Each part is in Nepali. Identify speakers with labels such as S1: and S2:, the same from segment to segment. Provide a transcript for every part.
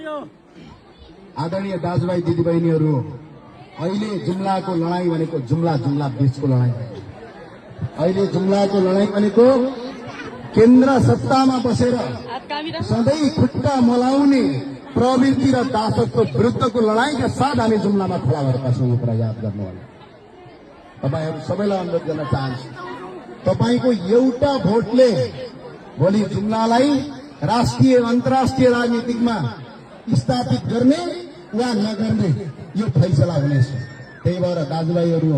S1: आदरणीय दाजुभाइ दिदीबहिनीहरू, अहिले जुम्लाको लडाईँ भनेको जुम्ला बीचको लडाईँ। अहिले जुम्लाको लडाईँ भनेको केन्द्र सत्तामा बसेर सधैँ खुट्टा मलाउने प्रवृत्ति र दासत्व विरुद्धको लडाईँका साथ हामी जुम्लामा खडा भएर बस्नु कुरा याद गर्नु होला। तपाईहरू सबैलाई अनुरोध गर्न चाहन्छु, तपाईको एउटा भोटले भोलि जुम्लालाई राष्ट्रिय अन्तर्राष्ट्रिय राजनीतिमा स्थापित गर्ने वा नगर्ने यो फैसला हुनेछ। त्यही भएर दाजुभाइहरू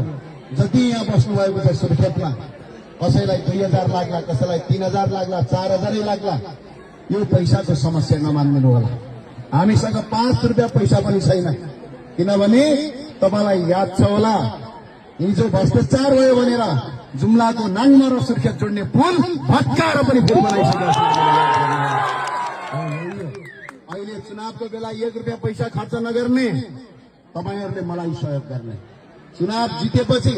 S1: जति यहाँ बस्नुभएको छ सुर्खेतमा, कसैलाई 2000 लाग्ला, कसैलाई 3000 लाग्ला, 4000 लाग्ला, यो पैसाको समस्या नमान्नु होला। हामीसँग 5 रुपियाँ पैसा पनि छैन, किनभने तपाईलाई याद छ होला हिजो भ्रष्टाचार भयो भनेर जुम्लाको नाङमा र सुर्खेत जोड्ने पुल भत्काएर पनि पुल बनाइसकेको छ। अहिले चुनावको बेला 1 रुपियाँ पैसा खर्च नगर्ने, तपाईहरूले मलाई सहयोग गर्ने। चुनाव जितेपछि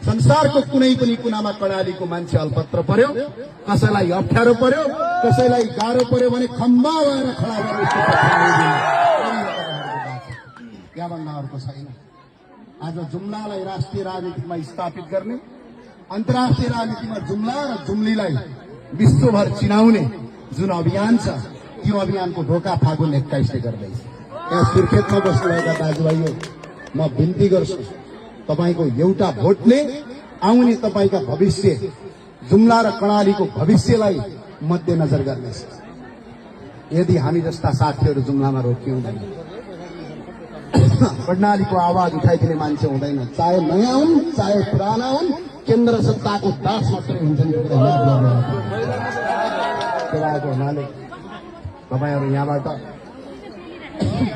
S1: संसारको कुनै पनि कुनामा कर्णालीको मान्छे अल्पत्र पर्यो, कसैलाई अप्ठ्यारो पर्यो, कसैलाई गाह्रो पर्यो भने खम्बा भएर खडा गरेर त्यहाँभन्दा अर्को छैन। आज जुम्लालाई राष्ट्रिय राजनीतिमा स्थापित गर्ने, अन्तर्राष्ट्रिय राजनीतिमा जुम्ला र जुम्लीलाई विश्वभर चिनाउने जुन अभियान छ, त्यो अभियानको ढोका फागुन 21 गर्दैछ। यहाँ सुर्खेतमा बस्नुभएका दाजुभाइहरू, म बिन्ती गर्छु, तपाईको एउटा भोटले आउने तपाईका भविष्य, जुम्ला र कर्णालीको भविष्यलाई मध्यनजर गर्नेछ। यदि हामी जस्ता साथीहरू जुम्लामा रोकियौँ भने कर्णालीको आवाज उठाइदिने मान्छे हुँदैन। चाहे नयाँ हुन्, चाहे पुराना हुन्, केन्द्र सत्ताको दास मात्रै हुन्छन्। त्यसको हुनाले तपाईहरू यहाँबाट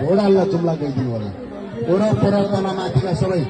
S1: भोट हाल्न जुम्ला गइदिनु होला। ओरपर तल माथिका सबै